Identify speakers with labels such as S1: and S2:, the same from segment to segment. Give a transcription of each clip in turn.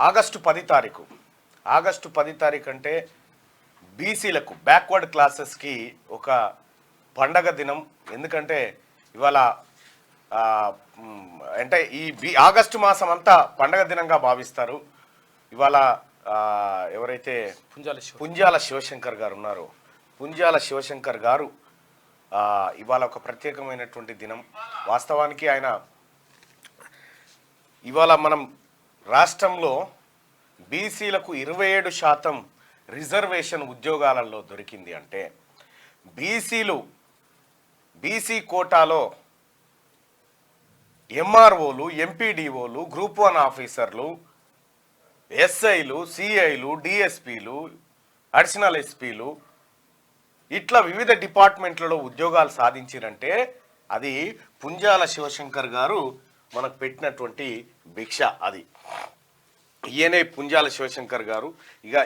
S1: August 10 అంటే బీసీలకు backward క్లాసెస్కి ఒక పండగ దినం. ఎందుకంటే ఇవాళ అంటే ఈ ఆగస్టు మాసం అంతా పండగ దినంగా భావిస్తారు. ఇవాళ ఎవరైతే పుంజాల శివశంకర్ గారు ఉన్నారో, పుంజాల శివశంకర్ గారు ఇవాళ ఒక ప్రత్యేకమైనటువంటి దినం. వాస్తవానికి ఆయన ఇవాళ మనం రాష్ట్రంలో బీసీలకు 27% రిజర్వేషన్ ఉద్యోగాలలో దొరికింది అంటే బీసీ కోటాలో ఎంఆర్ఓలు, ఎంపీడీఓలు, గ్రూప్ 1 ఆఫీసర్లు, ఎస్ఐలు, సిఐలు, డిఎస్పీలు, అడిషనల్ ఎస్పీలు ఇట్లా వివిధ డిపార్ట్మెంట్లలో ఉద్యోగాలు సాధించారంటే అది పుంజాల శివశంకర్ గారు మనకు పెట్టినటువంటి భిక్ష. అది ఈయనే పుంజాల శివశంకర్ గారు.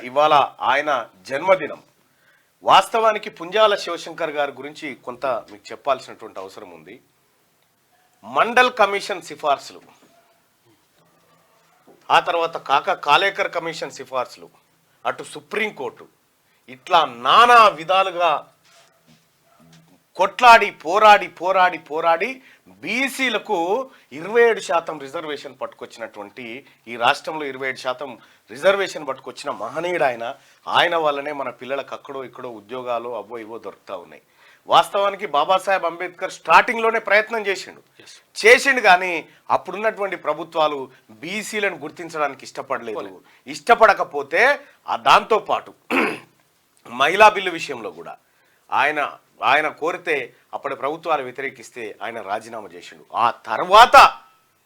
S1: ఇవాళ ఆయన జన్మదినం. వాస్తవానికి పుంజాల శివశంకర్ గారి గురించి కొంత మీకు చెప్పాల్సినటువంటి అవసరం ఉంది. మండల్ కమిషన్ సిఫార్సులు, ఆ తర్వాత కాలేకర్ కమిషన్ సిఫార్సులు, అటు సుప్రీంకోర్టు, ఇట్లా నానా విధాలుగా కొట్లాడి పోరాడి బీసీలకు 27% రిజర్వేషన్ పట్టుకొచ్చినటువంటి, ఈ రాష్ట్రంలో 27% రిజర్వేషన్ పట్టుకొచ్చిన మహనీయుడు ఆయన వల్లనే మన పిల్లలకు అక్కడో ఇక్కడో ఉద్యోగాలు అవో ఇవో దొరుకుతూ ఉన్నాయి. వాస్తవానికి బాబాసాహెబ్ అంబేద్కర్ స్టార్టింగ్లోనే ప్రయత్నం చేసిండు కానీ అప్పుడున్నటువంటి ప్రభుత్వాలు బీసీలను గుర్తించడానికి ఇష్టపడకపోతే దాంతోపాటు మహిళా బిల్లు విషయంలో కూడా ఆయన కోరితే అప్పటి ప్రభుత్వాలు వ్యతిరేకిస్తే ఆయన రాజీనామా చేసిండు.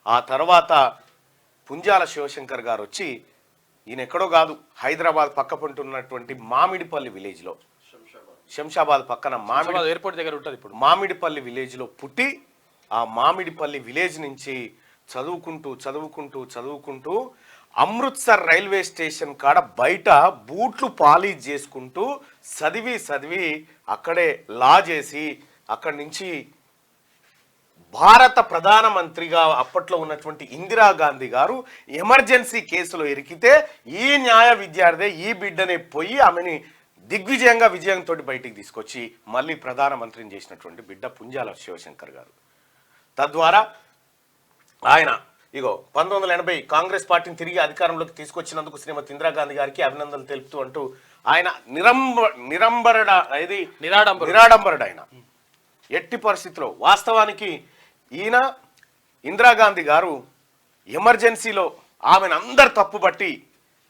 S1: ఆ తర్వాత పుంజాల శివశంకర్ గారు వచ్చి, ఈయన ఎక్కడో కాదు, హైదరాబాద్ పక్క పంటున్నటువంటి మామిడిపల్లి విలేజ్లో, శంషాబాద్ పక్కన ఎయిర్పోర్ట్ దగ్గర ఉంటుంది ఇప్పుడు, మామిడిపల్లి విలేజ్లో పుట్టి ఆ మామిడిపల్లి విలేజ్ నుంచి చదువుకుంటూ అమృత్సర్ రైల్వే స్టేషన్ కాడ బయట బూట్లు పాలిష్ చేసుకుంటూ చదివి అక్కడే లా చేసి అక్కడి నుంచి భారత ప్రధానమంత్రిగా అప్పట్లో ఉన్నటువంటి ఇందిరాగాంధీ గారు ఎమర్జెన్సీ కేసులో ఇరికితే ఈ న్యాయ విద్యార్థి ఈ బిడ్డనే పోయి ఆమెని విజయంతో బయటికి తీసుకొచ్చి మళ్ళీ ప్రధానమంత్రిని చేసినటువంటి బిడ్డ పుంజాల శివశంకర్ గారు. తద్వారా ఆయన 1980 కాంగ్రెస్ పార్టీని తిరిగి అధికారంలోకి తీసుకొచ్చినందుకు శ్రీమతి ఇందిరాగాంధీ గారికి అభినందనలు తెలుపుతూ అంటూ ఆయన నిరాడంబరుడు. ఆయన ఎట్టి పరిస్థితిలో వాస్తవానికి ఈయన ఇందిరాగాంధీ గారు ఎమర్జెన్సీలో ఆమెను అందరు తప్పుబట్టి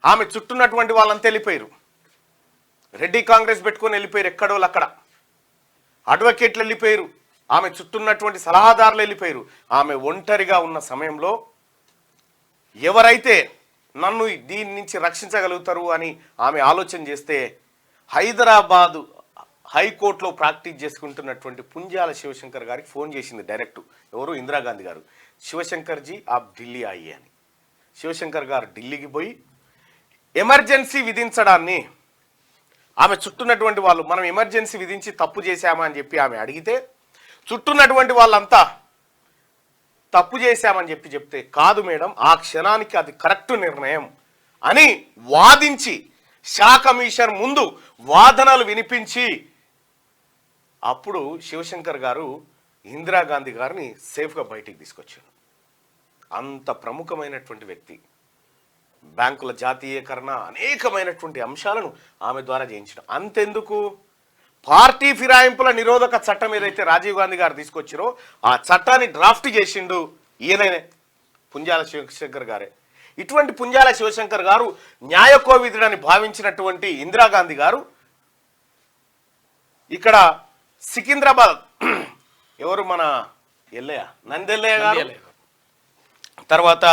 S1: ఆమె చుట్టూన్నటువంటి వాళ్ళంతా వెళ్ళిపోయారు. రెడ్డి కాంగ్రెస్ పెట్టుకొని వెళ్ళిపోయారు, ఎక్కడో అక్కడ అడ్వకేట్లు వెళ్ళిపోయారు, ఆమె చుట్టూన్నటువంటి సలహాదారులు వెళ్ళిపోయారు. ఆమె ఒంటరిగా ఉన్న సమయంలో ఎవరైతే నన్ను దీని నుంచి రక్షించగలుగుతారు అని ఆమె ఆలోచన చేస్తే హైదరాబాదు హైకోర్టులో ప్రాక్టీస్ చేసుకుంటున్నటువంటి పుంజాల శివశంకర్ గారికి ఫోన్ చేసింది డైరెక్ట్. ఎవరు? ఇందిరాగాంధీ గారు. శివశంకర్జీ ఆప్ ఢిల్లీ అయ్యే అని. శివశంకర్ గారు ఢిల్లీకి పోయి ఎమర్జెన్సీ విధించడాన్ని ఆమె చుట్టూన్నటువంటి వాళ్ళు, మనం ఎమర్జెన్సీ విధించి తప్పు చేశామా అని చెప్పి ఆమె అడిగితే చుట్టూన్నటువంటి వాళ్ళంతా తప్పు చేశామని చెప్తే కాదు మేడం, ఆ క్షణానికి అది కరెక్ట్ నిర్ణయం అని వాదించి షా కమిషన్ ముందు వాదనలు వినిపించి అప్పుడు శివశంకర్ గారు ఇందిరాగాంధీ గారిని సేఫ్గా బయటికి తీసుకొచ్చారు. అంత ప్రముఖమైనటువంటి వ్యక్తి. బ్యాంకుల జాతీయకరణ అనేకమైనటువంటి అంశాలను ఆమె ద్వారా చేయించడం. అంతెందుకు, పార్టీ ఫిరాయింపుల నిరోధక చట్టం ఏదైతే రాజీవ్ గాంధీ గారు తీసుకొచ్చారో ఆ చట్టాన్ని డ్రాఫ్ట్ చేసిండు ఈయననే, పుంజాల శివశంకర్ గారే. ఇటువంటి పుంజాల శివశంకర్ గారు న్యాయకోవిదుడని భావించినటువంటి ఇందిరాగాంధీ గారు ఇక్కడ సికింద్రాబాద్, ఎవరు మన ఎల్లయ్య, నందెల్లయ్య గారు, తర్వాత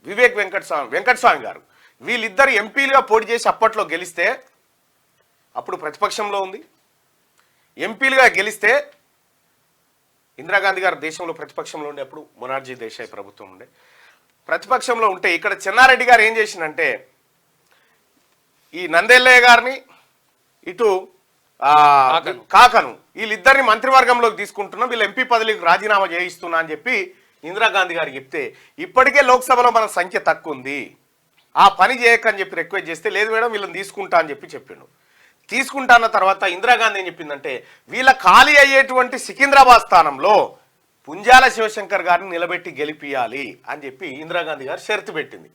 S1: వివేక్ వెంకటస్వామి గారు, వీళ్ళిద్దరు ఎంపీలుగా పోటీ చేసి అప్పట్లో గెలిస్తే, అప్పుడు ప్రతిపక్షంలో ఉంది, ఎంపీలుగా గెలిస్తే ఇందిరాగాంధీ గారు దేశంలో ప్రతిపక్షంలో ఉండే, అప్పుడు మొనార్జీ దేశాయ్ ప్రభుత్వం ఉండే, ప్రతిపక్షంలో ఉంటే ఇక్కడ చెన్నారెడ్డి గారు ఏం చేసిందంటే ఈ నందెల్లయ్య గారిని ఇటు కాకను వీళ్ళిద్దరిని మంత్రివర్గంలోకి తీసుకుంటున్నాం, వీళ్ళు ఎంపీ పదవికి రాజీనామా చేయిస్తున్నా అని చెప్పి ఇందిరాగాంధీ గారికి చెప్తే ఇప్పటికే లోక్సభలో మన సంఖ్య తక్కువ ఉంది, ఆ పని చేయకని చెప్పి రిక్వెస్ట్ చేస్తే లేదు మేడం వీళ్ళని తీసుకుంటా అని చెప్పిండు. తీసుకుంటా అన్న తర్వాత ఇందిరాగాంధీ ఏం చెప్పిందంటే వీళ్ళ ఖాళీ అయ్యేటువంటి సికింద్రాబాద్ స్థానంలో పుంజాల శివశంకర్ గారిని నిలబెట్టి గెలిపియాలి అని చెప్పి ఇందిరాగాంధీ గారు షరతు పెట్టింది.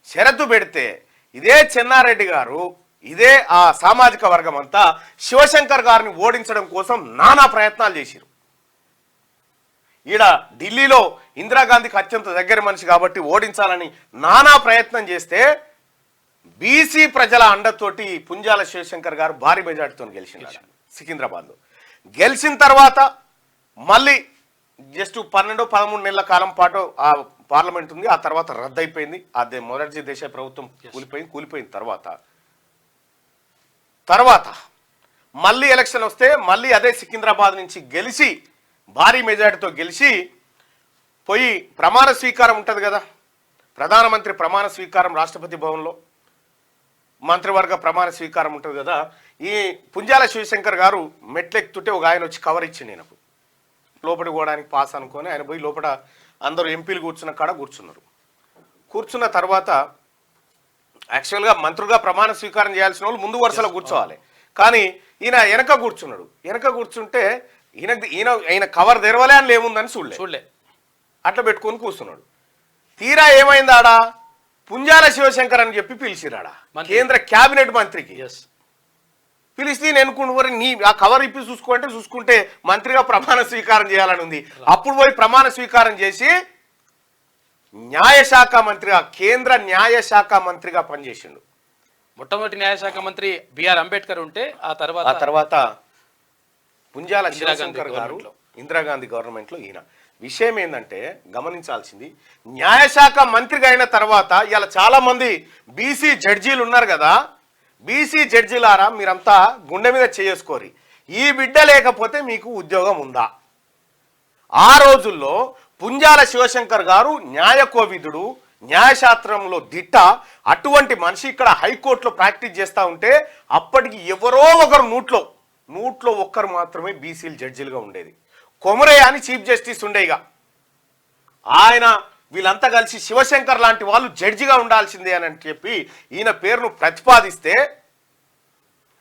S1: షరతు పెడితే ఇదే చెన్నారెడ్డి గారు ఇదే ఆ సామాజిక వర్గం అంతా శివశంకర్ గారిని ఓడించడం కోసం నానా ప్రయత్నాలు చేశారు. ఈడ ఢిల్లీలో ఇందిరాగాంధీకి అత్యంత దగ్గర మనిషి కాబట్టి ఓడించాలని నానా ప్రయత్నం చేస్తే బీసీ ప్రజల అండతోటి పుంజాల శివశంకర్ గారు భారీ మెజార్టీతో గెలిచినారు సికింద్రాబాద్లో. గెలిచిన తర్వాత మళ్ళీ జస్ట్ 12-13 నెలల కాలం పాటు ఆ పార్లమెంట్ ఉంది. ఆ తర్వాత రద్దయిపోయింది. అదే మొదటి దేశ ప్రభుత్వం కూలిపోయిన తర్వాత మళ్ళీ ఎలక్షన్ వస్తే మళ్ళీ అదే సికింద్రాబాద్ నుంచి గెలిచి భారీ మెజార్టీతో గెలిచి పోయి ప్రమాణ స్వీకారం ఉంటుంది కదా, ప్రధానమంత్రి ప్రమాణ స్వీకారం రాష్ట్రపతి భవన్లో మంత్రివర్గ ప్రమాణ స్వీకారం ఉంటుంది కదా. ఈ పుంజాల శివశంకర్ గారు మెట్లెక్కుతుంటే ఒక ఆయన వచ్చి కవర్ ఇచ్చింది నాకు, లోపలికి పోవడానికి పాస్ అనుకొని ఆయన పోయి లోపల అందరూ ఎంపీలు కూర్చున్న కాడ కూర్చున్న తర్వాత యాక్చువల్గా మంత్రులుగా ప్రమాణ స్వీకారం చేయాల్సిన వాళ్ళు ముందు వరుసలో కూర్చోవాలి, కానీ ఈయన వెనక కూర్చున్నాడు. వెనక కూర్చుంటే ఈయన కవర్ తెరవలే అని ఏముందని చూడలే, అట్లా పెట్టుకొని కూర్చున్నాడు. తీరా ఏమైంది ఆడ పుంజాల శివశంకర్ అని చెప్పి పిలిచిరాడా కేంద్ర క్యాబినెట్ మంత్రికి. పిలిస్తే నేను అనుకుంటున్నారు నీ ఆ కవర్ ఇప్పి చూసుకుంటే మంత్రిగా ప్రమాణ స్వీకారం చేయాలని ఉంది. అప్పుడు పోయి ప్రమాణ స్వీకారం చేసి న్యాయశాఖ మంత్రిగా కేంద్ర న్యాయశాఖ మంత్రిగా పనిచేసిండు.
S2: మొట్టమొదటి న్యాయశాఖ మంత్రి బిఆర్ అంబేద్కర్ ఉంటే ఆ తర్వాత
S1: పుంజాల శివశంకర్ గారు ఇందిరాగాంధీ గవర్నమెంట్లో ఈయన. విషయం ఏంటంటే గమనించాల్సింది, న్యాయశాఖ మంత్రిగా అయిన తర్వాత ఇలా చాలా మంది బీసీ జడ్జీలు ఉన్నారు కదా, బీసీ జడ్జీలారా మీరంతా గుండె మీద చేసుకోరి, ఈ బిడ్డ లేకపోతే మీకు ఉద్యోగం ఉందా? ఆ రోజుల్లో పుంజాల శివశంకర్ గారు న్యాయకోవిదుడు, న్యాయశాస్త్రంలో దిట్ట. అటువంటి మనిషి ఇక్కడ హైకోర్టులో ప్రాక్టీస్ చేస్తూ ఉంటే అప్పటికి ఎవరో ఒకరు నూట్లో ఒక్కరు మాత్రమే బీసీలు జడ్జీలుగా ఉండేది. కొమరయ్య అని చీఫ్ జస్టిస్ ఉండేగా, ఆయన వీళ్ళంతా కలిసి శివశంకర్ లాంటి వాళ్ళు జడ్జిగా ఉండాల్సిందే అని చెప్పి ఈయన పేరును ప్రతిపాదిస్తే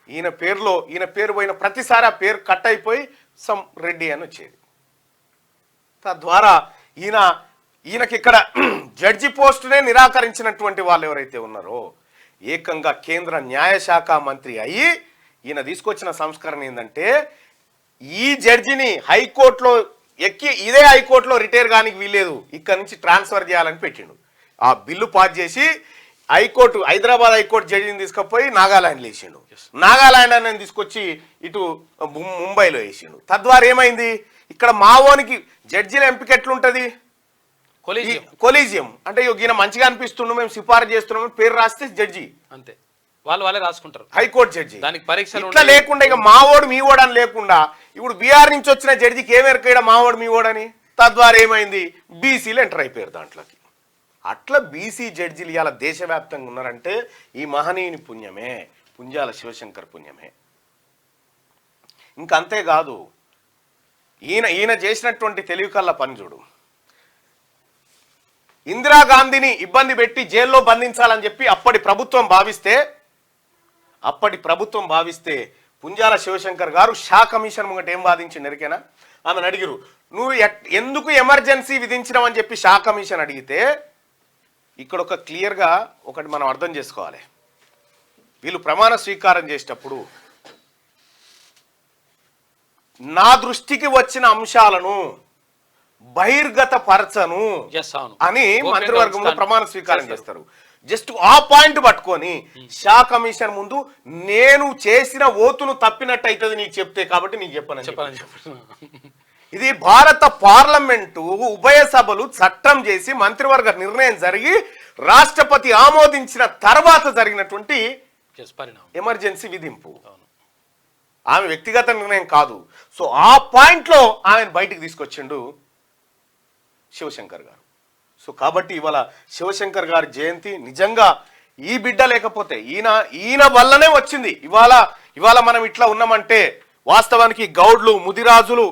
S1: ఈయన పేరు పోయిన ప్రతిసారి ఆ పేరు కట్ అయిపోయి సమ్ రెడ్డి అని వచ్చేది. తద్వారా ఈయనకి ఇక్కడ జడ్జి పోస్టునే నిరాకరించినటువంటి వాళ్ళు ఎవరైతే ఉన్నారో ఏకంగా కేంద్ర న్యాయశాఖ మంత్రి అయ్యి ఈయన తీసుకొచ్చిన సంస్కరణ ఏంటంటే ఈ జడ్జిని హైకోర్టులో ఇదే హైకోర్టులో రిటైర్ కానికి వీల్లేదు, ఇక్కడ నుంచి ట్రాన్స్ఫర్ చేయాలని పెట్టిండు. ఆ బిల్లు పాస్ చేసి హైదరాబాద్ హైకోర్టు జడ్జిని తీసుకుపోయి నాగాలాండ్లో వేసిండు. నాగాలాండ్ అని తీసుకొచ్చి ఇటు ముంబైలో వేసిండు. తద్వారా ఏమైంది, ఇక్కడ మావోనికి జడ్జిల ఎంపిక ఎట్లుంటది, కొలీజియం అంటే ఈయన మంచిగా అనిపిస్తుండు మేము సిఫారసు చేస్తున్నాం పేరు రాస్తే జడ్జి
S2: అంతే, వాళ్ళే రాసుకుంటారు
S1: హైకోర్టు జడ్జి.
S2: దానికి పరీక్షలు
S1: ఇట్లా లేకుండా ఇక మావోడు మీవోడు అని లేకుండా ఇప్పుడు బీహార్ నుంచి వచ్చిన జడ్జికి ఏమెరకడ మావోడు మీవోడని. తద్వారా ఏమైంది, బీసీలు ఎంటర్ అయిపోయారు దాంట్లోకి. అట్లా బీసీ జడ్జిలు ఇవాళ దేశవ్యాప్తంగా ఉన్నారంటే ఈ మహనీయుని పుణ్యమే, పుంజాల శివశంకర్ పుణ్యమే. ఇంకంతేకాదు ఈయన చేసినటువంటి తెలివి కళ్ళ పని చూడు. ఇందిరాగాంధీని ఇబ్బంది పెట్టి జైల్లో బంధించాలని చెప్పి అప్పటి ప్రభుత్వం భావిస్తే పుంజాల శివశంకర్ గారు షా కమిషన్ ముంగట ఏం వాదించిండు ఎరికేనా? ఆమెను అడిగిరు నువ్వు ఎందుకు ఎమర్జెన్సీ విధించినావని చెప్పి షా కమిషన్ అడిగితే ఇక్కడ ఒక క్లియర్గా ఒకటి మనం అర్థం చేసుకోవాలి. వీళ్ళు ప్రమాణ స్వీకారం చేసేటప్పుడు నా దృష్టికి వచ్చిన అంశాలను బహిర్గత పరచను అని మంత్రివర్గంలో ప్రమాణ స్వీకారం చేస్తారు. జస్ట్ ఆ పాయింట్ పట్టుకొని షా కమిషన్ ముందు నేను చేసిన ఓతును తప్పినట్టు అవుతుంది నీకు చెప్తే, కాబట్టి నీకు చెప్పను. ఇది భారత పార్లమెంటు ఉభయ సభలు చట్టం చేసి మంత్రివర్గ నిర్ణయం జరిగి రాష్ట్రపతి ఆమోదించిన తర్వాత జరిగినటువంటి ఎమర్జెన్సీ విధింపు. ఆమె వ్యక్తిగత నిర్ణయం కాదు. సో ఆ పాయింట్లో ఆమెను బయటికి తీసుకొచ్చిండు శివశంకర్ గారు. సో కాబట్టి ఇవాళ శివశంకర్ గారి జయంతి నిజంగా ఈ బిడ్డ లేకపోతే ఈయన వల్లనే వచ్చింది. ఇవాళ మనం ఇట్లా ఉన్నామంటే వాస్తవానికి గౌడ్లు, ముదిరాజులు,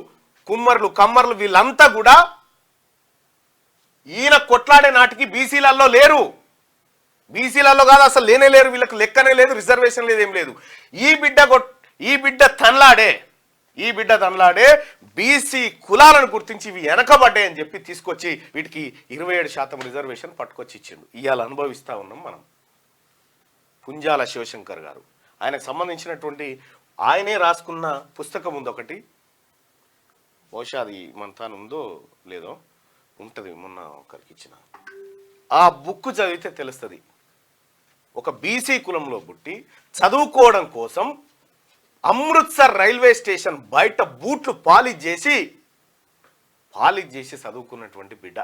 S1: కుమ్మర్లు, కమ్మర్లు వీళ్ళంతా కూడా ఈయన కొట్లాడే నాటికి బీసీలలో లేరు, బీసీలలో కాదు అసలు లేనే లేరు, వీళ్ళకి లెక్కనే లేదు, రిజర్వేషన్ లేదు, ఏం లేదు. ఈ బిడ్డ తనలాడే బీసీ కులాలను గుర్తించి ఇవి వెనకబడ్డాయని చెప్పి తీసుకొచ్చి వీటికి 27% రిజర్వేషన్ పట్టుకొచ్చి ఇచ్చిండు. ఇవాళ అనుభవిస్తూ ఉన్నాం మనం. పుంజాల శివశంకర్ గారు, ఆయనకు సంబంధించినటువంటి ఆయనే రాసుకున్న పుస్తకం ఉంది ఒకటి, బహుశా అది మన తాను ఉందో లేదో ఉంటుంది, మొన్న ఒకరికి ఇచ్చిన. ఆ బుక్ చదివితే తెలుస్తుంది. ఒక బీసీ కులంలో పుట్టి చదువుకోవడం కోసం అమృత్సర్ రైల్వే స్టేషన్ బయట బూట్లు పాలిష్ చేసి చదువుకున్నటువంటి బిడ్డ.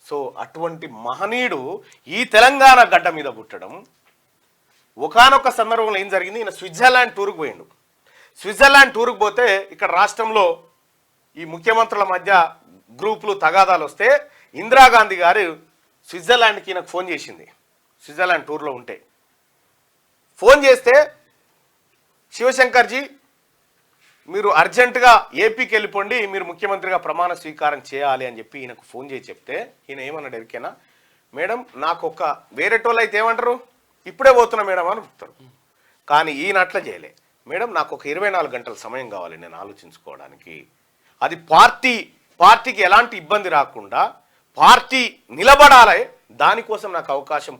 S1: సో అటువంటి మహనీయుడు ఈ తెలంగాణ గడ్డ మీద పుట్టడం. ఒకానొక సందర్భంలో ఏం జరిగింది, ఈయన స్విట్జర్లాండ్ టూర్కి పోయిండు. స్విట్జర్లాండ్ టూర్కి పోతే ఇక్కడ రాష్ట్రంలో ఈ ముఖ్యమంత్రుల మధ్య గ్రూపులు తగాదాలు వస్తే ఇందిరాగాంధీ గారు స్విట్జర్లాండ్కి ఈయనకు ఫోన్ చేసింది. స్విట్జర్లాండ్ టూర్లో ఉంటే ఫోన్ చేస్తే, శివశంకర్జీ మీరు అర్జెంటుగా ఏపీకి వెళ్ళిపోండి, మీరు ముఖ్యమంత్రిగా ప్రమాణ స్వీకారం చేయాలి అని చెప్పి ఈయనకు ఫోన్ చేసి చెప్తే ఈయన ఏమన్నాడు ఎరికేనా, మేడం నాకు ఒక వేరేటోళ్ళు అయితే ఏమంటారు, ఇప్పుడే పోతున్నా మేడం అని చెప్తారు. కానీ ఈయన అట్లా చేయలే. మేడం నాకు ఒక 24 గంటల సమయం కావాలి నేను ఆలోచించుకోవడానికి, అది పార్టీకి ఎలాంటి ఇబ్బంది రాకుండా పార్టీ నిలబడాలి, దానికోసం నాకు అవకాశం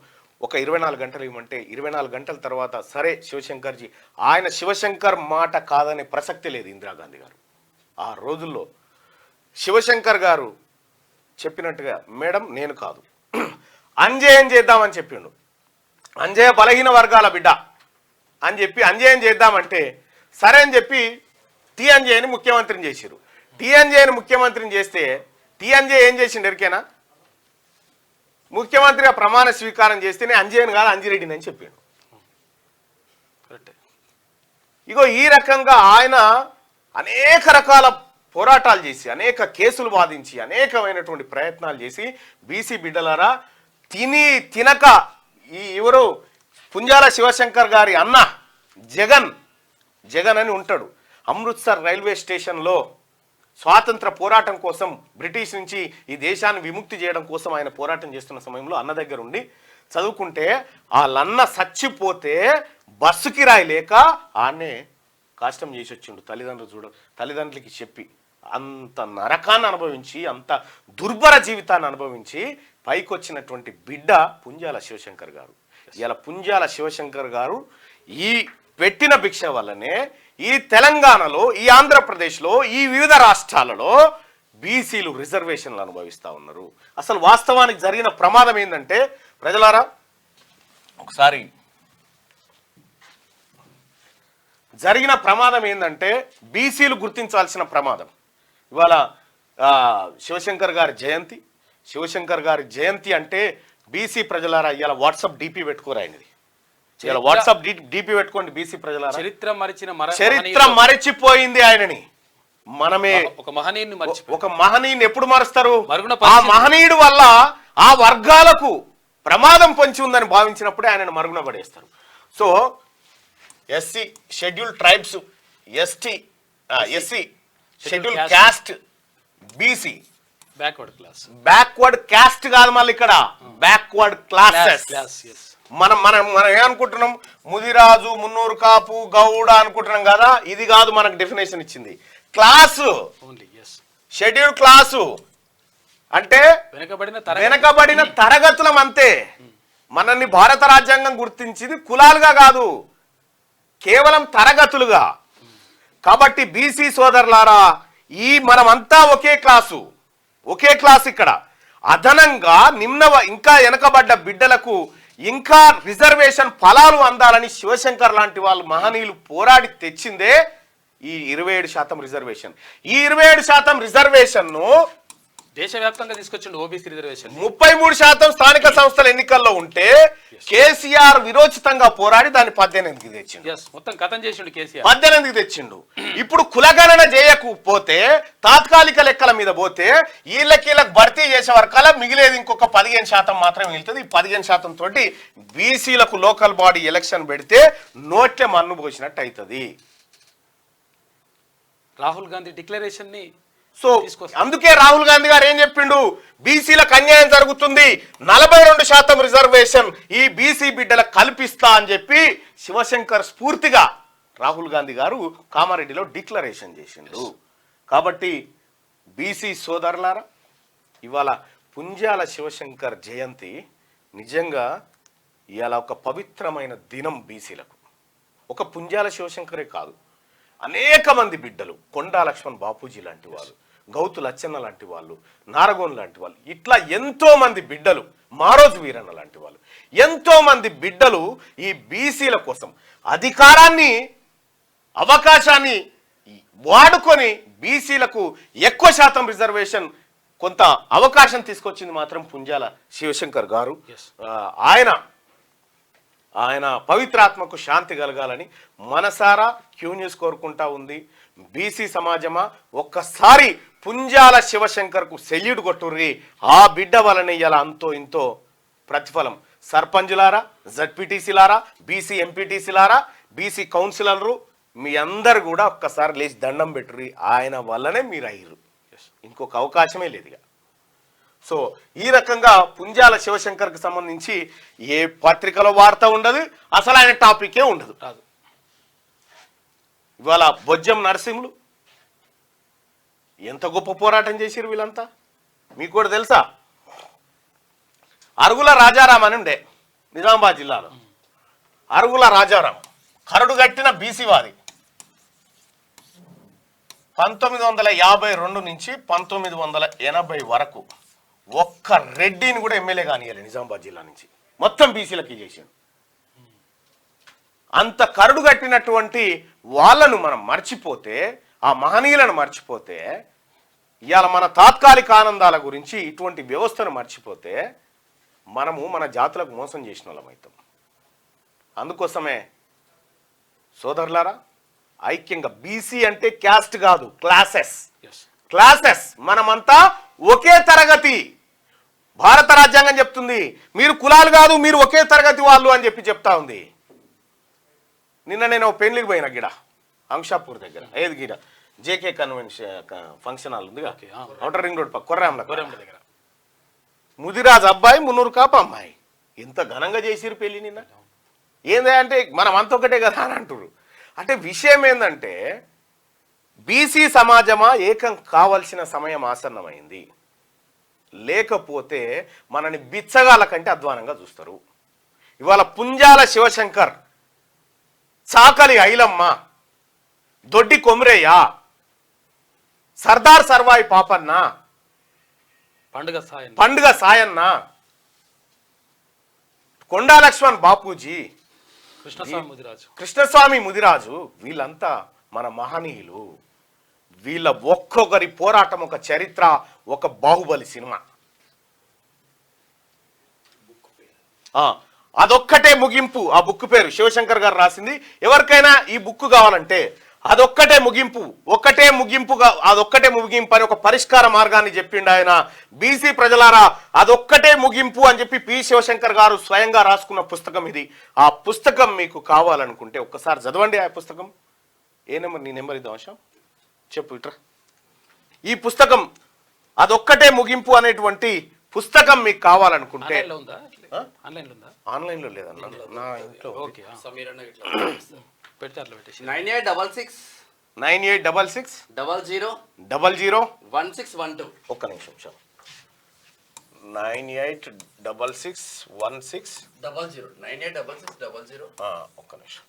S1: ఒక 24 గంటలు ఇవ్వమంటే 24 గంటల తర్వాత సరే శివశంకర్జీ, ఆయన శివశంకర్ మాట కాదనే ప్రసక్తి లేదు ఇందిరాగాంధీ గారు. ఆ రోజుల్లో శివశంకర్ గారు చెప్పినట్టుగా మేడం నేను కాదు అంజయ్యం చేద్దామని చెప్పిండు. అంజయ్య బలహీన వర్గాల బిడ్డ అని చెప్పి అంజయ్యం చేద్దామంటే సరే అని చెప్పి టీఎన్జేని ముఖ్యమంత్రిని చేసిరు. టీఎన్జేని ముఖ్యమంత్రిని చేస్తే టీఎన్జే ఏం చేసిండు ఎరికేనా, ముఖ్యమంత్రిగా ప్రమాణ స్వీకారం చేస్తేనే అంజయ్యను కాదు అంజిరెడ్డిని అని చెప్పాడు. ఇగో ఈ రకంగా ఆయన అనేక రకాల పోరాటాలు చేసి అనేక కేసులు వాదించి అనేకమైనటువంటి ప్రయత్నాలు చేసి బీసీ బిడ్డలారా తినక ఎవరు పుంజాల శివశంకర్ గారి అన్న జగన్ అని ఉంటాడు. అమృత్సర్ రైల్వే స్టేషన్లో స్వాతంత్ర పోరాటం కోసం బ్రిటిష్ నుంచి ఈ దేశాన్ని విముక్తి చేయడం కోసం ఆయన పోరాటం చేస్తున్న సమయంలో అన్న దగ్గర ఉండి చదువుకుంటే వాళ్ళన్న చచ్చిపోతే బస్సు కిరాయి లేక ఆడనే కష్టం చేసి వచ్చిండు. తల్లిదండ్రులకి చెప్పి అంత నరకాన్ని అనుభవించి అంత దుర్భర జీవితాన్ని అనుభవించి పైకి వచ్చినటువంటి బిడ్డ పుంజాల శివశంకర్ గారు. ఇలా పుంజాల శివశంకర్ గారు ఈ పెట్టిన భిక్ష వల్లనే ఈ తెలంగాణలో, ఈ ఆంధ్రప్రదేశ్లో, ఈ వివిధ రాష్ట్రాలలో బీసీలు రిజర్వేషన్లు అనుభవిస్తూ ఉన్నారు. అసలు వాస్తవానికి జరిగిన ప్రమాదం ఏంటంటే ప్రజలారా ఒకసారి జరిగిన ప్రమాదం ఏంటంటే బీసీలు గుర్తించాల్సిన ప్రమాదం. ఇవాళ శివశంకర్ గారి జయంతి అంటే బీసీ ప్రజలారా ఇవాళ వాట్సాప్ డిపి పెట్టుకోరాయనిది. ఇలా వాట్సాప్ డిపి పెట్టుకోండి బీసీ ప్రజలారా. చరిత్ర మరచిపోయింది ఆయనని. మనమే ఒక మహనీయుని ఎప్పుడు మరుస్తారు? ఆ మహనీయుడు వల్ల ఆ వర్గాలకు ప్రమాదం పొంచి ఉందని భావించినప్పుడే ఆయనను మరుగున పడేస్తారు. So SC schedule tribes, SC schedule caste, BC backward caste కాదు, మళ్ళీ ఇక్కడ బ్యాక్వర్డ్ క్లాసెస్. మనం ఏమనుకుంటున్నాం, ముదిరాజు, మున్నూరు కాపు, గౌడ అనుకుంటున్నాం కదా. ఇది కాదు మనకు డెఫినేషన్ ఇచ్చింది. క్లాసు, షెడ్యూల్ క్లాసు అంటే వెనకబడిన తరగతులం అంతే. మనల్ని భారత రాజ్యాంగం గుర్తించింది కులాలుగా కాదు, కేవలం తరగతులుగా. కాబట్టి బీసీ సోదరులారా, మనమంతా ఒకే క్లాసు. ఇక్కడ అదనంగా ఇంకా వెనకబడ్డ బిడ్డలకు ఇంకా రిజర్వేషన్ ఫలాలు అందాలని శివశంకర్ లాంటి వాళ్ళు మహనీయులు పోరాడి తెచ్చిందే ఈ 27% రిజర్వేషన్. ఈ 27% రిజర్వేషన్ ను
S2: దేశవ్యాప్తంగా తీసుకొచ్చిండు. ఓబీసీ రిజర్వేషన్
S1: 33% స్థానిక సంస్థల ఎన్నికల్లో ఉంటే కేసీఆర్ విరోచితంగా పోరాడి దాన్ని 18కి తెచ్చిండు.
S2: మొత్తం కథం చేసిండు కేసీఆర్,
S1: 18కి తెచ్చిండు. ఇప్పుడు కులగణన చేయకపోతే, తాత్కాలిక లెక్కల మీద పోతే వీళ్ళకి భర్తీ చేసే వరకాల మిగిలేది ఇంకొక 15% మాత్రమే మిగులుతుంది. ఈ 15% తోటి బీసీలకు లోకల్ బాడీ ఎలక్షన్ పెడితే నోట్లే మన్ను పోసినట్టు అవుతుంది.
S2: రాహుల్ గాంధీ డిక్లరేషన్ ని
S1: సో అందుకే రాహుల్ గాంధీ గారు ఏం చెప్పిండు, బీసీలకు అన్యాయం జరుగుతుంది, 42% రిజర్వేషన్ ఈ బీసీ బిడ్డలకు కల్పిస్తా అని చెప్పి శివశంకర్ స్ఫూర్తిగా రాహుల్ గాంధీ గారు కామారెడ్డిలో డిక్లరేషన్ చేసిండు. కాబట్టి బీసీ సోదరులారా, ఇవాళ పుంజాల శివశంకర్ జయంతి నిజంగా ఇవాళ ఒక పవిత్రమైన దినం బీసీలకు. ఒక పుంజాల శివశంకరే కాదు, అనేక మంది బిడ్డలు, కొండా లక్ష్మణ్ బాపూజీ లాంటి వాళ్ళు, గౌతు లచ్చన్న లాంటి వాళ్ళు, నారగోన్ లాంటి వాళ్ళు, ఇట్లా ఎంతో మంది బిడ్డలు, మారోజు వీరన్న లాంటి వాళ్ళు, ఎంతో మంది బిడ్డలు ఈ బీసీల కోసం అధికారాన్ని, అవకాశాన్ని వాడుకొని బీసీలకు ఎక్కువ శాతం రిజర్వేషన్, కొంత అవకాశం తీసుకొచ్చింది మాత్రం పుంజాల శివశంకర్ గారు. ఆయన పవిత్రాత్మకు శాంతి కలగాలని మనసారా క్యూ న్యూస్ కోరుకుంటా ఉంది. బీసీ సమాజమా, ఒక్కసారి పుంజాల శివశంకర్కు సెల్యూట్ కొట్టుర్రి. ఆ బిడ్డ వలన ఇలా అంతో ఇంతో ప్రతిఫలం. సర్పంచులారా, జడ్పీటీసీలారా, బీసీ ఎంపీటీసీలారా, బీసీ కౌన్సిలర్లు, మీ అందరు కూడా ఒక్కసారి లేచి దండం పెట్టుర్రి. ఆయన వల్లనే మీరు అయ్యారు, ఇంకొక అవకాశమే లేదు. సో ఈ రకంగా పుంజాల శివశంకర్కి సంబంధించి ఏ పత్రికలో వార్త ఉండదు, అసలు ఆయన టాపికే ఉండదు. ఇవాళ బొజ్జం నరసింహులు ఎంత గొప్ప పోరాటం చేసిరు వీళ్ళంతా, మీకు కూడా తెలుసా? అరుగుల రాజారాం అని ఉండే నిజామాబాద్ జిల్లాలో. అరుగుల రాజారాం కరడు కట్టిన బీసీవాది. 1952 నుంచి 1980 వరకు ఒక్క రెడ్డిని కూడా ఎమ్మెల్యే కానియాలి నిజామాబాద్ జిల్లా నుంచి. మొత్తం బీసీలకి చేసిండు. అంత కరడు కట్టినటువంటి వాళ్ళను మనం మర్చిపోతే, ఆ మహనీయులను మర్చిపోతే, ఇవాళ మన తాత్కాలిక ఆనందాల గురించి ఇటువంటి వ్యవస్థను మర్చిపోతే మనము మన జాతులకు మోసం చేసిన వాళ్ళం అవుతాం. అందుకోసమే సోదరులారా, ఐక్యంగా, బీసీ అంటే క్యాస్ట్ కాదు, క్లాసెస్, మనమంతా ఒకే తరగతి. భారత రాజ్యాంగం చెప్తుంది మీరు కులాలు కాదు, మీరు ఒకే తరగతి వాళ్ళు అని చెప్పి చెప్తా ఉంది. నిన్న నేను పెళ్లికి పోయిన గిడ అంశాపూర్ దగ్గర, ఏది గిడ జేకే కన్వెన్షన్ ఫంక్షన్ హాల్ ఉంది, ఔటర్ రింగ్ రోడ్ పక్క కొర్రాంల దగ్గర. ముదిరాజ్ అబ్బాయి, మున్నూరు కాపు అమ్మాయి, ఎంత ఘనంగా చేసిరు పెళ్లి నిన్న. ఏంది అంటే మనం అంతొకటే కదా అని అంటారు. అంటే విషయం ఏంటంటే బీసీ సమాజమా ఏకం కావాల్సిన సమయం ఆసన్నమైంది. లేకపోతే మనని బిచ్చగాల కంటే అధ్వానంగా చూస్తారు. ఇవాళ పుంజాల శివశంకర్, చాకలి ఐలమ్మ, దొడ్డి కొమరయ్య, సర్దార్ సర్వాయి పాపన్న, పండుగ సాయన్న, కొండా లక్ష్మణ్ బాపూజీ, కృష్ణస్వామి ముదిరాజు, వీళ్ళంతా మన మహనీయులు. వీళ్ళ ఒక్కొక్కరి పోరాటం ఒక చరిత్ర, ఒక బాహుబలి సినిమా. అదొక్కటే ముగింపు. ఆ బుక్ పేరు శివశంకర్ గారు రాసింది. ఎవరికైనా ఈ బుక్ కావాలంటే అదొక్కటే ముగింపు, అదొక్కటే ముగింపు అని ఒక పరిష్కార మార్గాన్ని చెప్పిండు ఆయన. బీసీ ప్రజలారా, అదొక్కటే ముగింపు అని చెప్పి పి శివశంకర్ గారు స్వయంగా రాసుకున్న పుస్తకం ఇది. ఆ పుస్తకం మీకు కావాలనుకుంటే ఒక్కసారి చదవండి. ఆ పుస్తకం ఏ నెంబర్? నీ నెంబర్ ఇద్దాం ఆశ, చెప్పు ఇట్రా. ఈ పుస్తకం అదొక్కటే ముగింపు అనేటువంటి పుస్తకం మీకు కావాలనుకుంటే ఆన్లైన్లో లేదన్న, నా ఇంట్లో.
S3: 9866001612.
S1: ఒక్క నిమిషం సార్. 98661600. ఒక్క నిమిషం.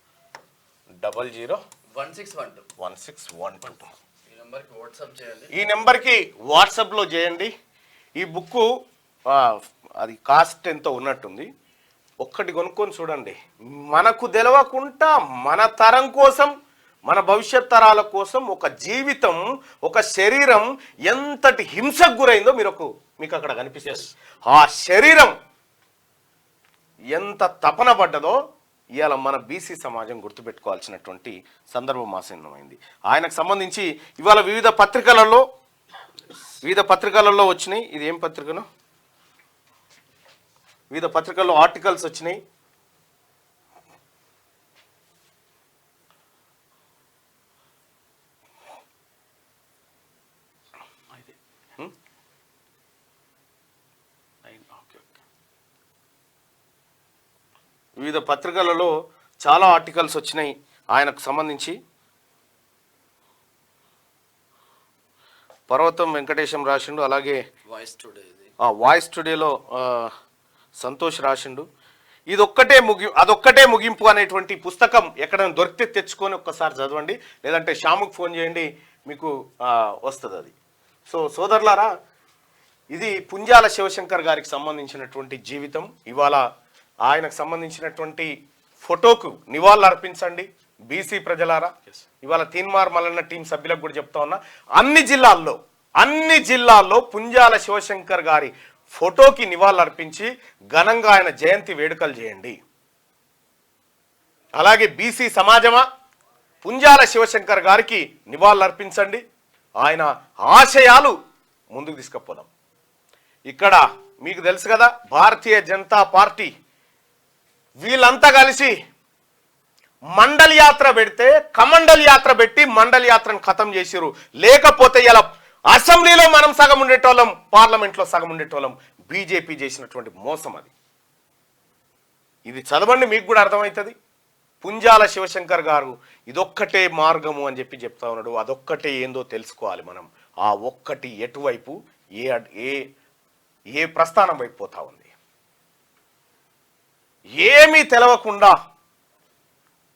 S1: 001612. ఈ నెంబర్కి వాట్సాప్లో చేయండి. ఈ బుక్ అది కాస్ట్ ఎంతో ఉన్నట్టుంది. ఒక్కటి కొనుక్కొని చూడండి. మనకు తెలవకుండా మన తరం కోసం, మన భవిష్యత్ తరాల కోసం ఒక జీవితం, ఒక శరీరం ఎంతటి హింసకు గురైందో మీకు అక్కడ కనిపిస్తుంది. ఆ శరీరం ఎంత తపన పడ్డదో ఇవాళ మన బీసీ సమాజం గుర్తుపెట్టుకోవాల్సినటువంటి సందర్భం ఆసన్నమైంది. ఆయనకు సంబంధించి ఇవాళ వివిధ పత్రికలలో వచ్చినాయి. ఇది ఏం పత్రికను? వివిధ పత్రికల్లో ఆర్టికల్స్ వచ్చినాయి. వివిధ పత్రికలలో చాలా ఆర్టికల్స్ వచ్చినాయి ఆయనకు సంబంధించి. పర్వతం వెంకటేశం రాసిండు, అలాగే
S3: వాయిస్ టుడే ఇది.
S1: వాయిస్ టుడేలో సంతోష్ రాసిండు. అదొక్కటే ముగింపు అనేటువంటి పుస్తకం ఎక్కడైనా దొరికితే తెచ్చుకొని ఒక్కసారి చదవండి, లేదంటే శ్యాముకు ఫోన్ చేయండి, మీకు వస్తుంది అది. సో సోదరులారా, ఇది పుంజాల శివశంకర్ గారికి సంబంధించినటువంటి జీవితం. ఇవాళ ఆయనకు సంబంధించినటువంటి ఫోటోకు నివాళులు అర్పించండి బీసీ ప్రజలారా. ఇవాళ తీన్మార్ మల్లన్న టీం సభ్యులకు కూడా చెప్తా ఉన్నా, అన్ని జిల్లాల్లో పుంజాల శివశంకర్ గారి ఫోటోకి నివాళులు అర్పించి ఘనంగా ఆయన జయంతి వేడుకలు చేయండి. అలాగే బీసీ సమాజమా, పుంజాల శివశంకర్ గారికి నివాళులు అర్పించండి. ఆయన ఆశయాలు ముందుకు తీసుకుపోదాం. ఇక్కడ మీకు తెలుసు కదా, భారతీయ జనతా పార్టీ వీళ్ళంతా కలిసి మండల్ యాత్ర పెడితే కమండల్ యాత్ర పెట్టి మండల్ యాత్రను ఖతం చేసిరు. లేకపోతే ఇలా అసెంబ్లీలో మనం సగం ఉండేటోళ్ళం, పార్లమెంట్లో సగం ఉండేటోళ్ళం. బీజేపీ చేసినటువంటి మోసం అది. ఇది చదవండి, మీకు కూడా అర్థమవుతుంది. పుంజాల శివశంకర్ గారు ఇదొక్కటే మార్గము అని చెప్తా ఉన్నాడు. అదొక్కటే ఏందో తెలుసుకోవాలి మనం. ఆ ఒక్కటి ఎటువైపు ఏ ప్రస్థానం వైపు పోతా ఉంది. ఏమీ తెలవకుండా,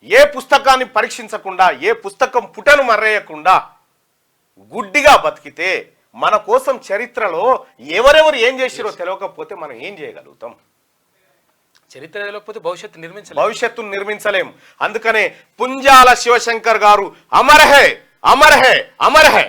S1: ఏ పుస్తకాన్ని పరీక్షించకుండా, ఏ పుస్తకం పుటను మర్రేయకుండా గుడ్డిగా బతికితే మన కోసం చరిత్రలో ఎవరెవరు ఏం చేసిరో తెలియకపోతే మనం ఏం చేయగలుగుతాం?
S2: చరిత్ర తెలియకపోతే
S1: భవిష్యత్తును నిర్మించలేం. అందుకనే పుంజాల శివశంకర్ గారు Amar high, Amar high, Amar high.